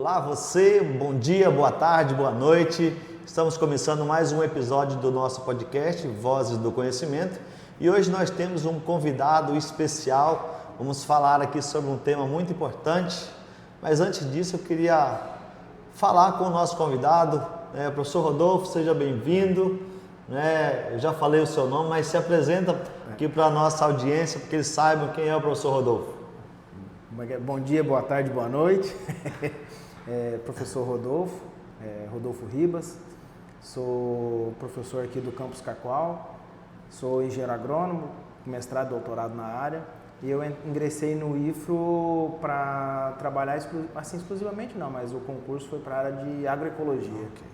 Olá você, bom dia, boa tarde, boa noite. Estamos começando mais um episódio do nosso podcast Vozes do Conhecimento e hoje nós temos um convidado especial. Vamos falar aqui sobre um tema muito importante, mas antes disso eu queria falar com o nosso convidado, professor Rodolfo, seja bem-vindo. Eu já falei o seu nome, mas se apresenta aqui para a nossa audiência, para que eles saibam quem é o professor Rodolfo. Bom dia, boa tarde, boa noite. Professor Rodolfo, Rodolfo Ribas, sou professor aqui do Campus Cacoal, sou engenheiro agrônomo, mestrado e doutorado na área, e eu ingressei no IFRO para trabalhar assim exclusivamente não, mas o concurso foi para a área de agroecologia. Okay.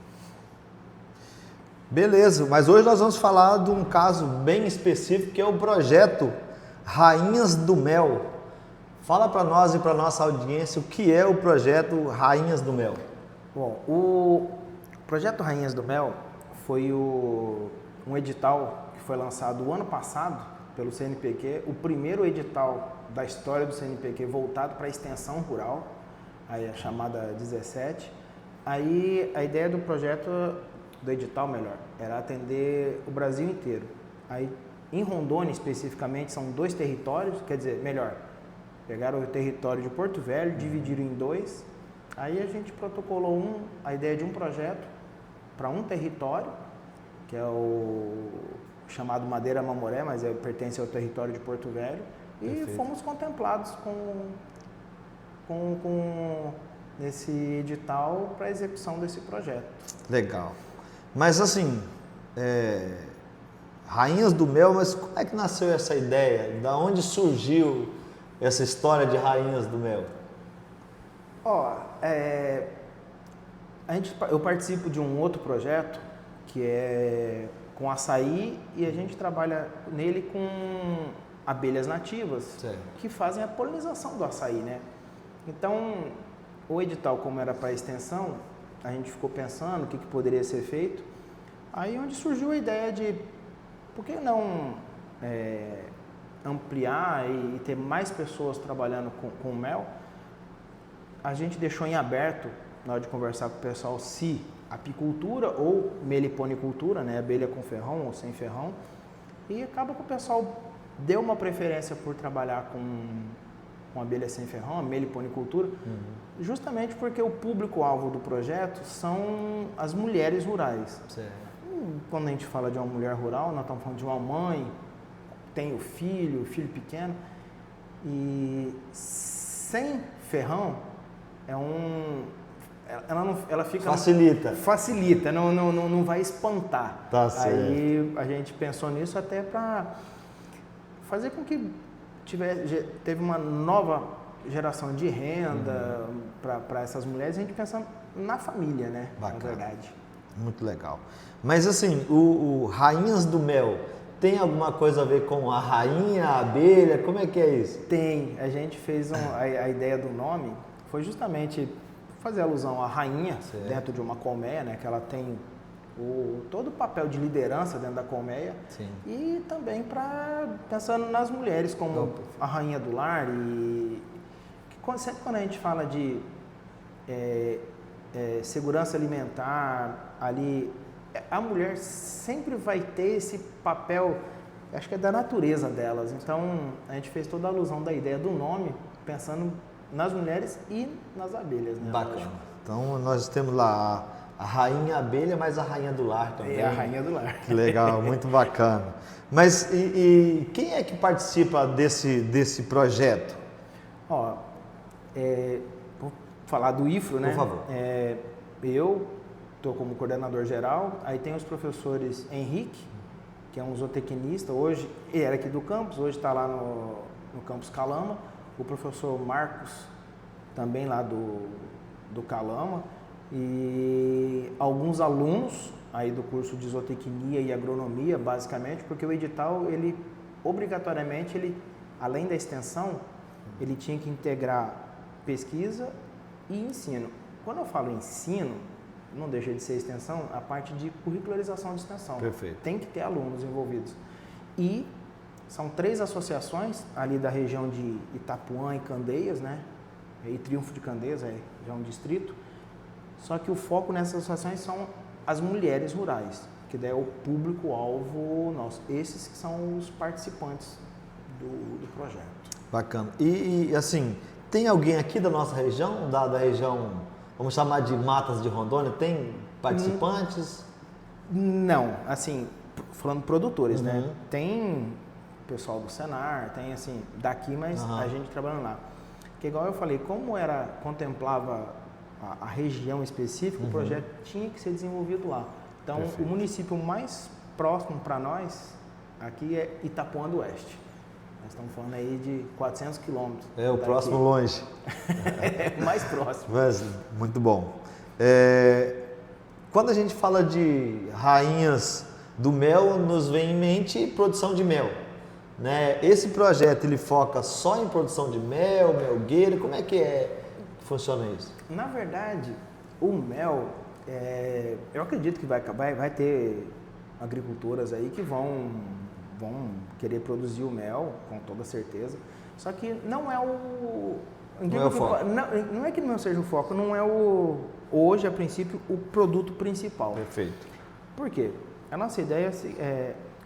Beleza, mas hoje nós vamos falar de um caso bem específico que é o projeto Rainhas do Mel. Fala para nós e para nossa audiência o que é o projeto Rainhas do Mel. Bom, o projeto Rainhas do Mel foi um edital que foi lançado o ano passado pelo CNPq, o primeiro edital da história do CNPq voltado para a extensão rural, aí a chamada 17. Aí a ideia do projeto, do edital melhor, era atender o Brasil inteiro. Aí em Rondônia especificamente são 2 territórios, quer dizer, melhor, pegaram o território de Porto Velho, dividiram em 2, aí a gente protocolou a ideia de um projeto para um território, que é o chamado Madeira Mamoré, mas pertence ao território de Porto Velho, e Perfeito. Fomos contemplados com esse edital para a execução desse projeto. Legal. Mas assim, Rainhas do Mel, mas como é que nasceu essa ideia? Da onde surgiu essa história de Rainhas do Mel? Eu participo de um outro projeto que é com açaí e a gente trabalha nele com abelhas nativas que fazem a polinização do açaí, né? Então, o edital, como era para extensão, a gente ficou pensando o que poderia ser feito. Aí onde surgiu a ideia de por que não ampliar e ter mais pessoas trabalhando com mel. A gente deixou em aberto, na hora de conversar com o pessoal, se apicultura ou meliponicultura, né, abelha com ferrão ou sem ferrão, e acaba que o pessoal deu uma preferência por trabalhar com abelha sem ferrão, a meliponicultura, justamente porque o público-alvo do projeto são as mulheres rurais. Certo. Quando a gente fala de uma mulher rural, nós estamos falando de uma mãe, tem o filho pequeno, e sem ferrão ela fica... Facilita, não vai espantar. Tá certo. Aí a gente pensou nisso até para fazer com que teve uma nova geração de renda para essas mulheres, a gente pensando na família, né? Bacana. Na verdade. Muito legal. Mas assim, o Rainhas do Mel, tem alguma coisa a ver com a rainha, a abelha? Como é que é isso? Tem. A gente fez a ideia do nome, foi justamente fazer alusão à rainha dentro de uma colmeia, né? Que ela tem todo o papel de liderança dentro da colmeia. Sim. E também pensando nas mulheres como a rainha do lar. E sempre quando a gente fala de segurança alimentar, ali... A mulher sempre vai ter esse papel, acho que é da natureza delas. Então, a gente fez toda a alusão da ideia do nome, pensando nas mulheres e nas abelhas. Né? Bacana. Então, nós temos lá a rainha abelha, mas a rainha do lar também. É a rainha do lar. Que legal, muito bacana. Mas e quem é que participa desse projeto? Vou falar do IFRO, né? Por favor. Eu estou como coordenador geral, aí tem os professores Henrique, que é um zootecnista, hoje ele era aqui do campus, hoje está lá no campus Calama, o professor Marcos, também lá do Calama, e alguns alunos aí do curso de zootecnia e agronomia, basicamente, porque o edital, obrigatoriamente, além da extensão, ele tinha que integrar pesquisa e ensino. Quando eu falo ensino, não deixa de ser extensão, a parte de curricularização de extensão. Perfeito. Tem que ter alunos envolvidos. E são 3 associações ali da região de Itapuã e Candeias, né? e Triunfo de Candeias, já é um distrito. Só que o foco nessas associações são as mulheres rurais, que daí é o público-alvo nosso. Esses que são os participantes do projeto. Bacana. E assim, tem alguém aqui da nossa região, da região, vamos chamar de Matas de Rondônia, tem participantes? Não, assim, falando produtores, né? Tem pessoal do Senar, tem assim, daqui, mas a gente trabalhando lá. Que igual eu falei, como contemplava a região específica, o projeto tinha que ser desenvolvido lá. Então, o município mais próximo para nós aqui é Itapuã do Oeste. Nós estamos falando aí de 400 quilômetros. É, o próximo longe. É o mais próximo. Mas, muito bom. Quando a gente fala de rainhas do mel, nos vem em mente produção de mel. Né? Esse projeto, ele foca só em produção de mel, melgueira, como é que funciona isso? Na verdade, o mel, eu acredito que vai ter agricultoras aí que vão querer produzir o mel, com toda certeza. Só que não é o... Não é o foco. Não é que não seja o foco, não é hoje, a princípio, o produto principal. Perfeito. Por quê? A nossa ideia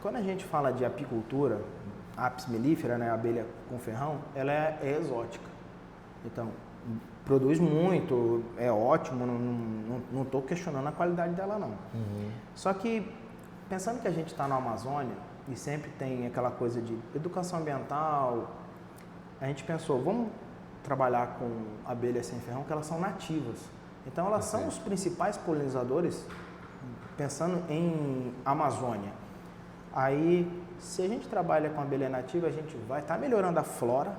quando a gente fala de apicultura, apis mellifera, né, abelha com ferrão, ela é exótica. Então, produz muito, é ótimo, não estou questionando a qualidade dela não. Só que, pensando que a gente está na Amazônia e sempre tem aquela coisa de educação ambiental, a gente pensou, vamos trabalhar com abelhas sem ferrão, que elas são nativas. Então, elas são os principais polinizadores, pensando em Amazônia. Aí, se a gente trabalha com abelha nativa, a gente vai estar melhorando a flora,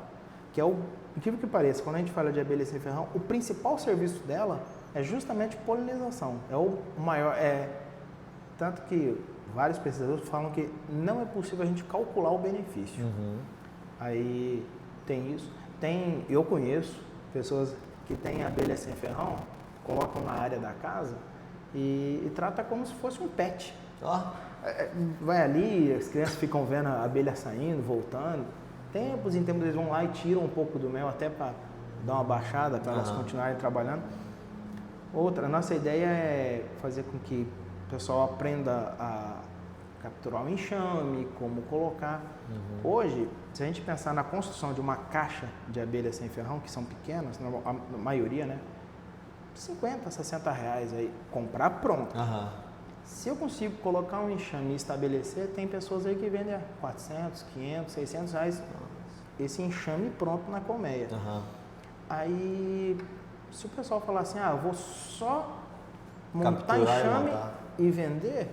que é incrível que pareça, quando a gente fala de abelha sem ferrão, o principal serviço dela é justamente polinização. É o maior, tanto que vários pesquisadores falam que não é possível a gente calcular o benefício. Aí tem isso. Eu conheço pessoas que têm abelha sem ferrão, colocam na área da casa e trata como se fosse um pet. Vai ali, as crianças ficam vendo a abelha saindo, voltando. Tempos em tempos eles vão lá e tiram um pouco do mel até para dar uma baixada, para elas continuarem trabalhando. A nossa ideia é fazer com que o pessoal aprenda a capturar o enxame, como colocar. Hoje, se a gente pensar na construção de uma caixa de abelha sem ferrão, que são pequenas, a maioria, né? 50, 60 reais aí, comprar pronto. Se eu consigo colocar um enxame e estabelecer, tem pessoas aí que vendem a 400, 500, 600 reais esse enxame pronto na colmeia. Aí, se o pessoal falar assim, eu vou só montar enxame e vender,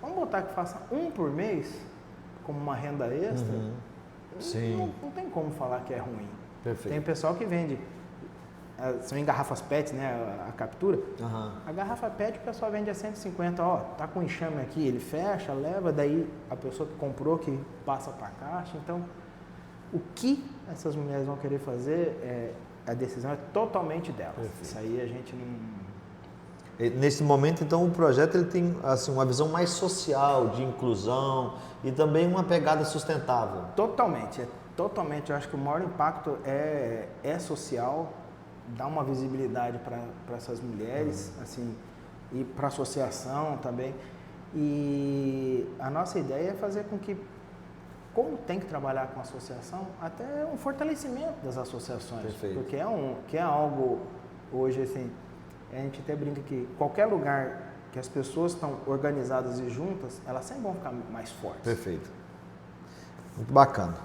vamos botar que faça um por mês, como uma renda extra, não tem como falar que é ruim. Perfeito. Tem pessoal que vende, são em garrafas PET, né, a captura. A garrafa PET o pessoal vende a 150, tá com enxame aqui, ele fecha, leva, daí a pessoa que comprou que passa para a caixa. Então, o que essas mulheres vão querer fazer, a decisão é totalmente delas. Perfeito. Isso aí a gente não... Nesse momento, então, o projeto ele tem assim, uma visão mais social, de inclusão e também uma pegada sustentável. Totalmente. Eu acho que o maior impacto é social, dá uma visibilidade para essas mulheres, assim, e para a associação também. E a nossa ideia é fazer com que, como tem que trabalhar com a associação, até um fortalecimento das associações. Perfeito. Porque é algo, hoje, assim, a gente até brinca que qualquer lugar que as pessoas estão organizadas e juntas, elas sempre vão ficar mais fortes. Perfeito. Muito bacana.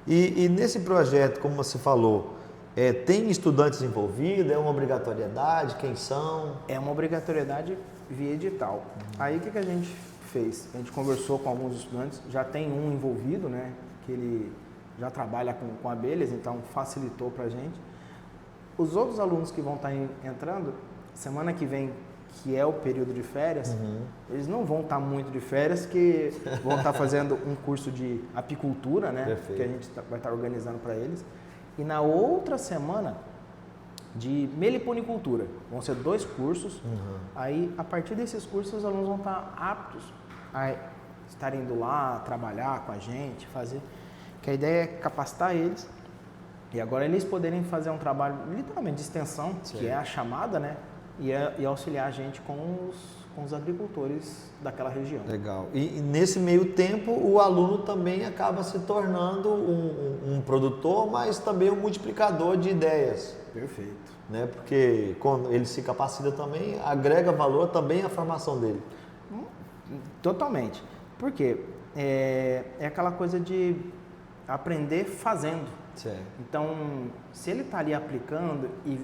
E nesse projeto, como você falou, tem estudantes envolvidos? É uma obrigatoriedade? Quem são? É uma obrigatoriedade via edital. Aí o que a gente fez? A gente conversou com alguns estudantes, já tem um envolvido, né? Que ele já trabalha com abelhas, então facilitou para a gente. Os outros alunos que vão estar entrando, semana que vem, que é o período de férias, eles não vão estar muito de férias, que vão estar fazendo um curso de apicultura, né? Perfeito. Que a gente vai estar organizando para eles. E na outra semana, de meliponicultura. Vão ser 2 cursos. Aí, a partir desses cursos, os alunos vão estar aptos a estarem indo lá, trabalhar com a gente, fazer. Que a ideia é capacitar eles E agora eles poderem fazer um trabalho literalmente de extensão, que é a chamada, né? E auxiliar a gente com os agricultores daquela região. Legal. E nesse meio tempo, o aluno também acaba se tornando um produtor, mas também um multiplicador de ideias. Perfeito. Né? Porque quando ele se capacita também, agrega valor também à formação dele. Totalmente. Por quê? É aquela coisa de aprender fazendo. Certo. Então, se ele está ali aplicando e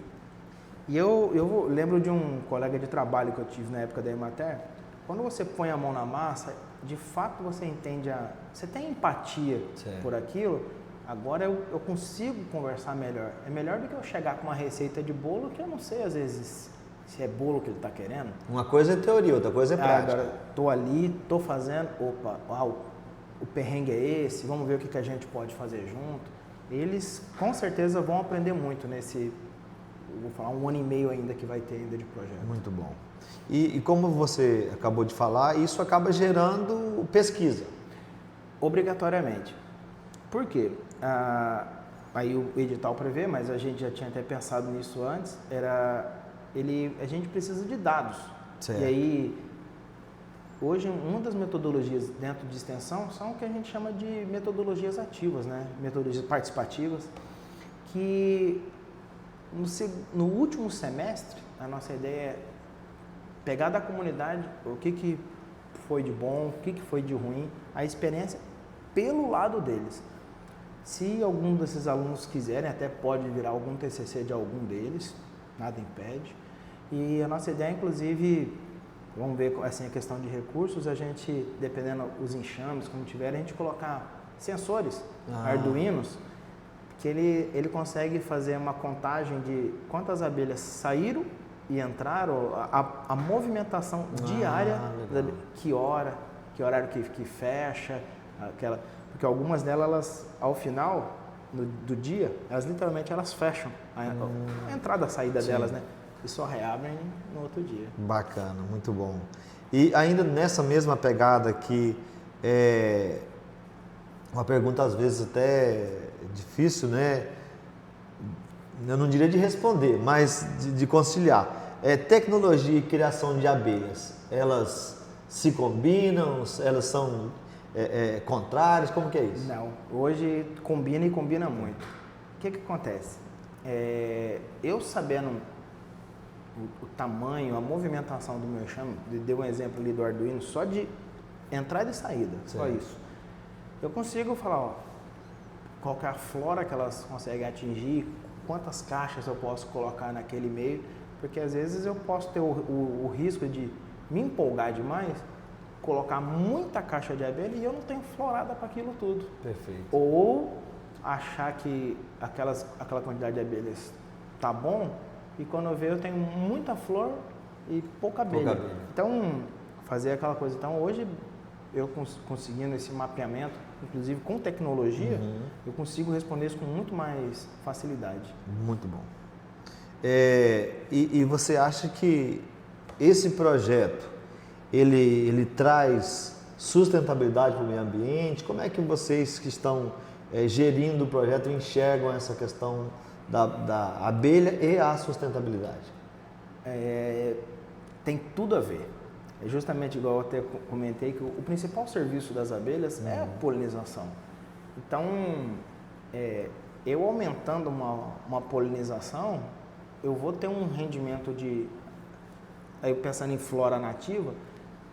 eu lembro de um colega de trabalho que eu tive na época da Emater, quando você põe a mão na massa, de fato você entende, você tem empatia por aquilo, agora eu consigo conversar melhor. É melhor do que eu chegar com uma receita de bolo que eu não sei às vezes se é bolo que ele está querendo. Uma coisa é teoria, outra coisa é prática. Agora, estou ali, estou fazendo, opa, o perrengue é esse, vamos ver o que a gente pode fazer junto. Eles com certeza vão aprender muito nesse, vou falar, 1 ano e meio ainda que vai ter ainda de projeto. Muito bom. E como você acabou de falar, isso acaba gerando pesquisa. Obrigatoriamente. Por quê? Aí o edital prevê, mas a gente já tinha até pensado nisso antes, a gente precisa de dados. Certo. E aí, hoje, uma das metodologias dentro de extensão são o que a gente chama de metodologias ativas, né? Metodologias participativas, que no último semestre, a nossa ideia é pegar da comunidade o que foi de bom, o que foi de ruim, a experiência pelo lado deles. Se algum desses alunos quiserem, até pode virar algum TCC de algum deles, nada impede. E a nossa ideia, inclusive, vamos ver assim, a questão de recursos, a gente, dependendo os enxames, como tiver, a gente colocar sensores, arduinos, que ele consegue fazer uma contagem de quantas abelhas saíram e entraram, a movimentação diária, que horário que fecha, porque algumas delas, ao final do dia, elas literalmente fecham a entrada e a saída delas, né? E só reabrem no outro dia. Bacana, muito bom. E ainda nessa mesma pegada aqui, uma pergunta às vezes até difícil, né? Eu não diria de responder, mas de conciliar. Tecnologia e criação de abelhas, elas se combinam? Elas são contrárias? Como que é isso? Não, hoje combina e combina muito. O que acontece? Eu sabendo o tamanho, a movimentação do meu enxame, deu um exemplo ali do Arduino, só de entrada e saída, só isso. Eu consigo falar, qual que é a flora que elas conseguem atingir, quantas caixas eu posso colocar naquele meio, porque às vezes eu posso ter o risco de me empolgar demais, colocar muita caixa de abelha e eu não tenho florada para aquilo tudo. Perfeito. Ou achar que aquela quantidade de abelhas tá bom, e quando eu ver eu tenho muita flor e pouca abelha. Então, fazer aquela coisa. Então, hoje, eu conseguindo esse mapeamento, inclusive com tecnologia, eu consigo responder isso com muito mais facilidade. Muito bom. E você acha que esse projeto, ele traz sustentabilidade para o meio ambiente? Como é que vocês que estão gerindo o projeto enxergam essa questão da abelha e a sustentabilidade? Tem tudo a ver. É justamente igual eu até comentei que o principal serviço das abelhas é a polinização. Então, eu aumentando uma polinização, eu vou ter um rendimento aí pensando em flora nativa,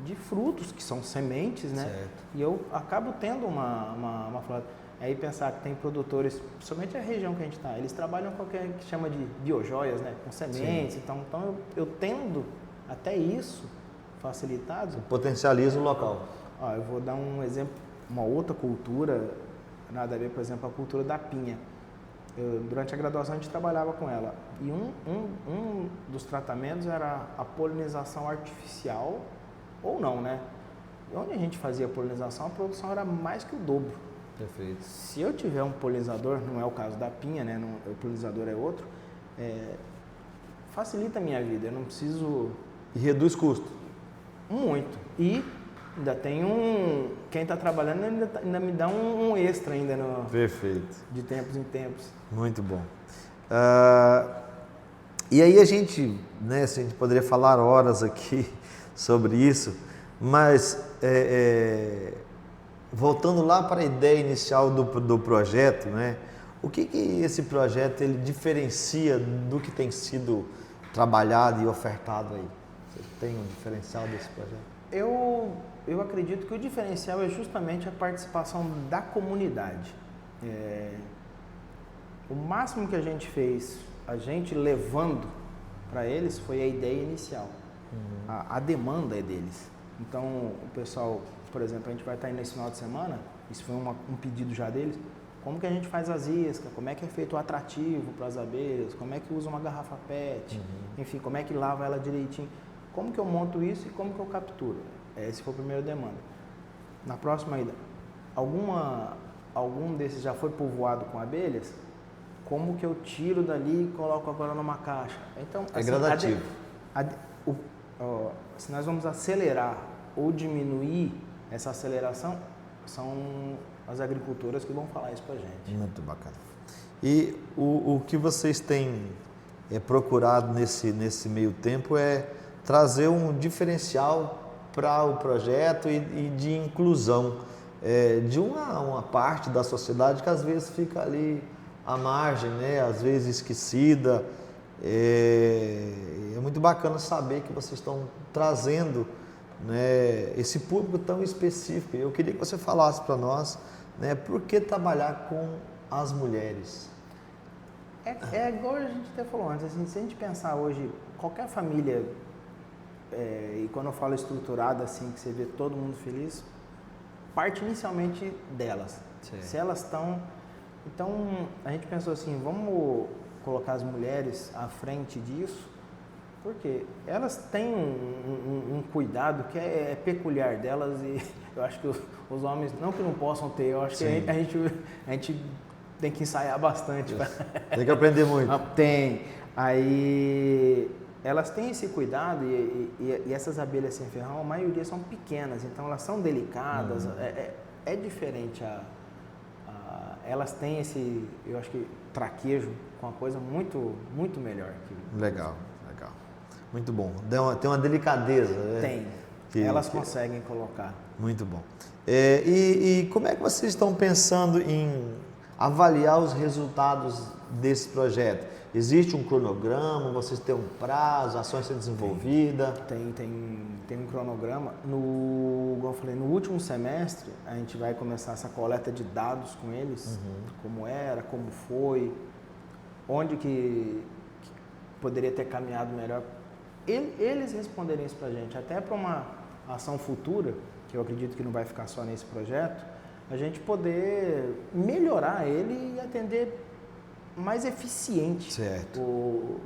de frutos que são sementes, né? Certo. E eu acabo tendo uma flora. Aí pensar que tem produtores, principalmente a região que a gente está, eles trabalham com o que a gente chama de biojoias, né? Com sementes. Sim. Então eu tendo até isso facilitado. Você potencializa o local. Eu vou dar um exemplo, uma outra cultura, nada a ver, por exemplo, a cultura da pinha. Durante a graduação a gente trabalhava com ela. E um dos tratamentos era a polinização artificial, ou não, né? E onde a gente fazia a polinização, a produção era mais que o dobro. Perfeito. Se eu tiver um polinizador, não é o caso da pinha, né? O polinizador é outro, facilita a minha vida. Eu não preciso... E reduz custo. Muito. E Ainda tem quem está trabalhando ainda me dá um extra ainda Perfeito. de tempos em tempos. Muito bom. E aí a gente, né, a gente poderia falar horas aqui sobre isso, mas voltando lá para a ideia inicial do projeto, né, o que esse projeto ele diferencia do que tem sido trabalhado e ofertado aí? Você tem um diferencial desse projeto? Eu acredito que o diferencial é justamente a participação da comunidade. O máximo que a gente fez, a gente levando para eles, foi a ideia inicial. A demanda é deles. Então, o pessoal, por exemplo, a gente vai estar indo nesse final de semana, isso foi um pedido já deles, como que a gente faz as iscas, como é que é feito o atrativo para as abelhas, como é que usa uma garrafa PET, enfim, como é que lava ela direitinho, como que eu monto isso e como que eu capturo. Esse foi a primeira demanda. Na próxima ida, algum desses já foi povoado com abelhas? Como que eu tiro dali e coloco agora numa caixa? Então, é assim, gradativo. Se nós vamos acelerar ou diminuir essa aceleração, são as agricultoras que vão falar isso pra gente. Muito bacana. E o que vocês têm procurado nesse meio tempo é trazer um diferencial para o projeto e de inclusão de uma parte da sociedade que às vezes fica ali à margem, né? Às vezes esquecida. É muito bacana saber que vocês estão trazendo, né, esse público tão específico. Eu queria que você falasse para nós, né, por que trabalhar com as mulheres? É igual a gente até falou antes, assim, se a gente pensar hoje, qualquer família, e quando eu falo estruturada, assim, que você vê todo mundo feliz, parte inicialmente delas. Sim. Se elas estão... Então, a gente pensou assim, vamos colocar as mulheres à frente disso, porque elas têm um cuidado que é peculiar delas e eu acho que os homens, não que não possam ter, eu acho Sim. que a gente tem que ensaiar bastante. Tem que aprender muito. Tem. Aí elas têm esse cuidado e essas abelhas sem ferrão, a maioria são pequenas, então elas são delicadas, é diferente elas têm esse, eu acho que traquejo com uma coisa muito, muito melhor. Legal. Muito bom. Tem uma delicadeza. Né? Tem. Elas conseguem colocar. Muito bom. E como é que vocês estão pensando em avaliar os resultados desse projeto? Existe um cronograma? Vocês têm um prazo? A ação ser desenvolvida? Tem um cronograma. Como eu falei, no último semestre, a gente vai começar essa coleta de dados com eles, como era, como foi, onde que poderia ter caminhado melhor. Eles responderem isso pra gente, até para uma ação futura, que eu acredito que não vai ficar só nesse projeto, a gente poder melhorar ele e atender mais eficiente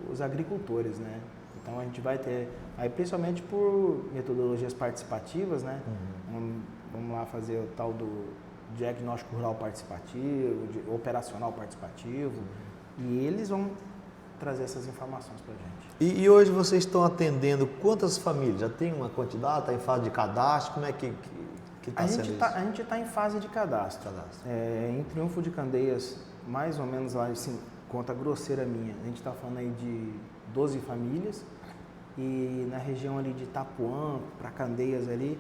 os agricultores, né? Então a gente vai ter, aí principalmente por metodologias participativas, né? Vamos lá fazer o tal do diagnóstico rural participativo, operacional participativo, e eles vão trazer essas informações para a gente. E hoje vocês estão atendendo quantas famílias? Já tem uma quantidade? Está em fase de cadastro? Como é que está sendo isso? A gente está em fase de cadastro. Em Triunfo de Candeias, mais ou menos lá, assim, conta grosseira minha, a gente está falando aí de 12 famílias e na região ali de Itapuã, para Candeias ali,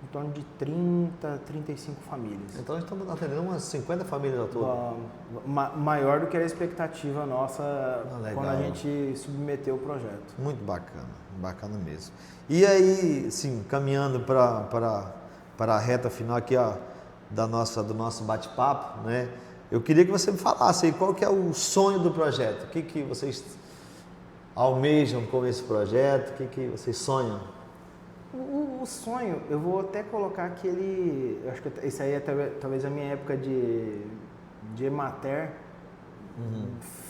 em torno de 30, 35 famílias. Então estamos atendendo umas 50 famílias ao todo. Maior do que a expectativa nossa quando a gente submeteu o projeto. Muito bacana mesmo. E aí, sim, caminhando para a reta final aqui do nosso bate-papo, né? Eu queria que você me falasse aí qual que é o sonho do projeto, o que vocês almejam com esse projeto, o que vocês sonham? O sonho, eu vou até colocar aquele, eu acho que isso aí é talvez a minha época de Emater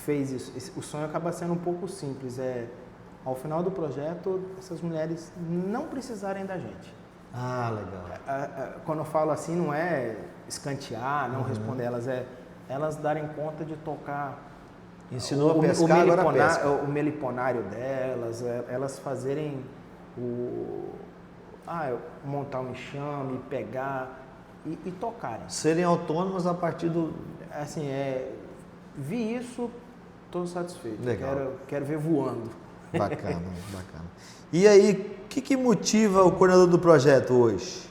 fez isso. O sonho acaba sendo um pouco simples, ao final do projeto, essas mulheres não precisarem da gente. Ah, legal. Quando eu falo assim, não é escantear, não responder elas, elas darem conta de tocar. Ensinou a pescar, agora pesca. O meliponário delas, elas fazerem montar um enxame, pegar e tocarem. Serem autônomos a partir do... Assim, vi isso, estou satisfeito. Legal. Quero ver voando. Bacana, bacana. E aí, o que motiva o coordenador do projeto hoje?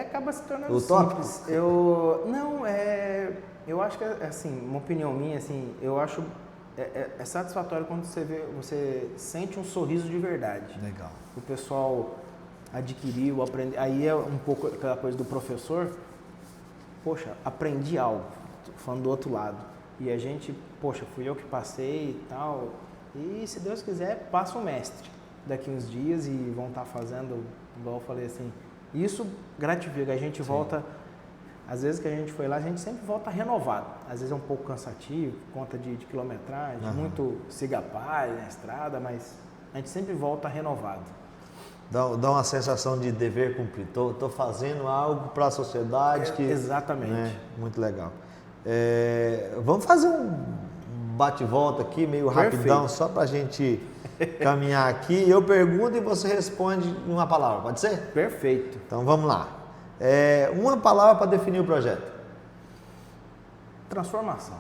Acaba se tornando utópico? simples. Eu acho que, assim, uma opinião minha, assim, eu acho é satisfatório quando você sente um sorriso de verdade. Legal. O pessoal adquiriu, aprendeu. Aí é um pouco aquela coisa do professor. Poxa, aprendi algo, falando do outro lado. E a gente, poxa, fui eu que passei e tal. E se Deus quiser, passa o mestre daqui uns dias e vão estar fazendo, igual eu falei assim. Isso gratifica, a gente volta, às vezes que a gente foi lá, a gente sempre volta renovado. Às vezes é um pouco cansativo, conta de quilometragem, muito cigapalha na estrada, mas a gente sempre volta renovado. Dá uma sensação de dever cumprido. Estou fazendo algo para a sociedade. Exatamente. Né? Muito legal. Vamos fazer um bate-volta aqui, meio rapidão, só para a gente caminhar aqui. Eu pergunto e você responde em uma palavra, pode ser? Perfeito. Então vamos lá. Uma palavra para definir o projeto. Transformação.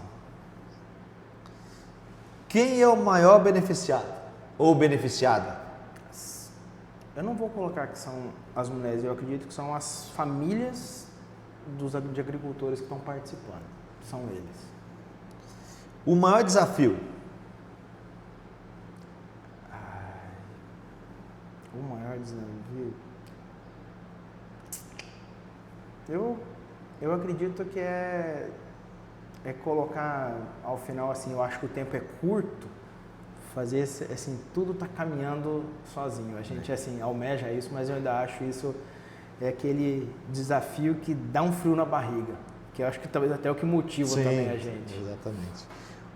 Quem é o maior beneficiado ou beneficiada? Eu não vou colocar que são as mulheres, eu acredito que são as famílias de agricultores que estão participando. São eles. O maior desafio? O maior desafio? Eu acredito que é colocar ao final, assim, eu acho que o tempo é curto, fazer assim, tudo está caminhando sozinho. A gente assim almeja isso, mas eu ainda acho isso aquele desafio que dá um frio na barriga, que eu acho que talvez até é o que motiva também a gente. Exatamente.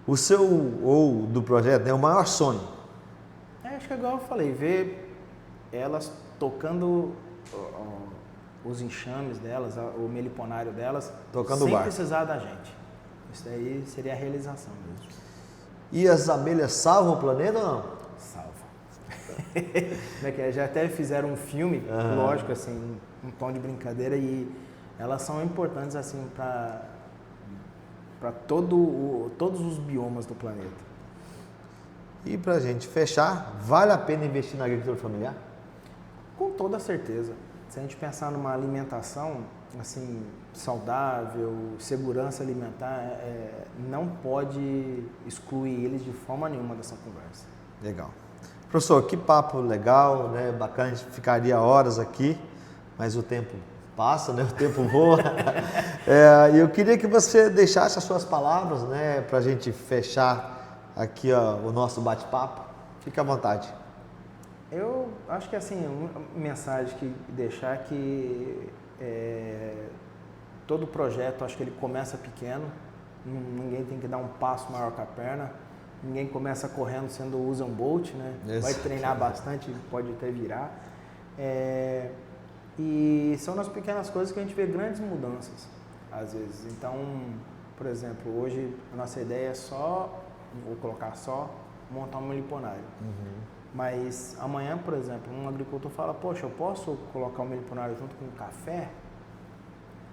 O seu ou do projeto é o maior sonho? Acho que igual eu falei, ver elas tocando os enxames delas, o meliponário delas, tocando sem o barco. Precisar da gente. Isso aí seria a realização mesmo. E as abelhas salvam o planeta ou não? Salva. Já até fizeram um filme, lógico, assim, um tom de brincadeira, e elas são importantes assim para todos os biomas do planeta. E para a gente fechar, vale a pena investir na agricultura familiar? Com toda certeza. Se a gente pensar numa alimentação assim saudável, segurança alimentar, não pode excluir eles de forma nenhuma dessa conversa. Legal. Professor, que papo legal, né? Bacana, a gente ficaria horas aqui, mas o tempo passa, né? O tempo voa. Eu queria que você deixasse as suas palavras, né? Para a gente fechar aqui o nosso bate-papo. Fique à vontade. Eu acho que assim, uma mensagem que deixar que todo projeto, acho que ele começa pequeno, ninguém tem que dar um passo maior que a perna, ninguém começa correndo sendo o Usain Bolt, né? Vai treinar bastante, pode até virar. E são nas pequenas coisas que a gente vê grandes mudanças, às vezes. Então, por exemplo, hoje a nossa ideia é vou colocar montar um meliponário. Mas amanhã, por exemplo, um agricultor fala, poxa, eu posso colocar o meliponário junto com o café?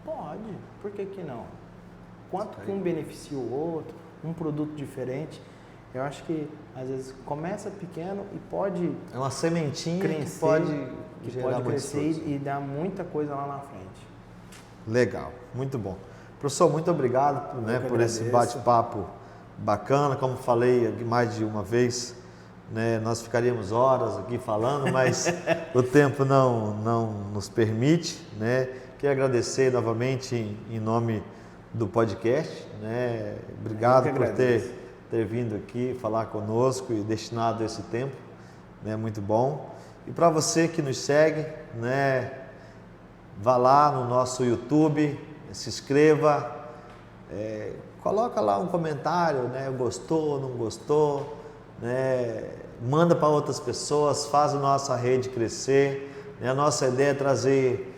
Pode, por que não? Quanto que um beneficia o outro, um produto diferente. Eu acho que às vezes começa pequeno e pode... É uma sementinha crescer, que pode crescer e dar muita coisa lá na frente. Legal, muito bom. Professor, muito obrigado por esse bate-papo bacana. Como falei mais de uma vez, né, nós ficaríamos horas aqui falando, mas o tempo não nos permite, né? Quero agradecer novamente em nome do podcast, né? Obrigado por ter vindo aqui falar conosco e destinado esse tempo, né? Muito bom. E para você que nos segue, né? Vá lá no nosso YouTube, se inscreva, coloca lá um comentário, né? Gostou, não gostou, né? Manda para outras pessoas, faz a nossa rede crescer, né? A nossa ideia é trazer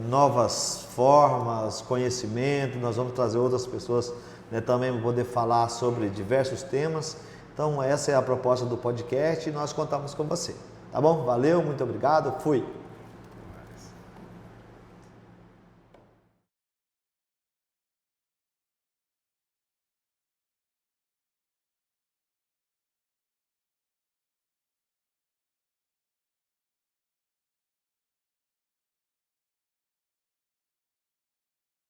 novas formas, conhecimento, nós vamos trazer outras pessoas, né, também para poder falar sobre diversos temas. Então essa é a proposta do podcast e nós contamos com você. Tá bom? Valeu, muito obrigado, fui!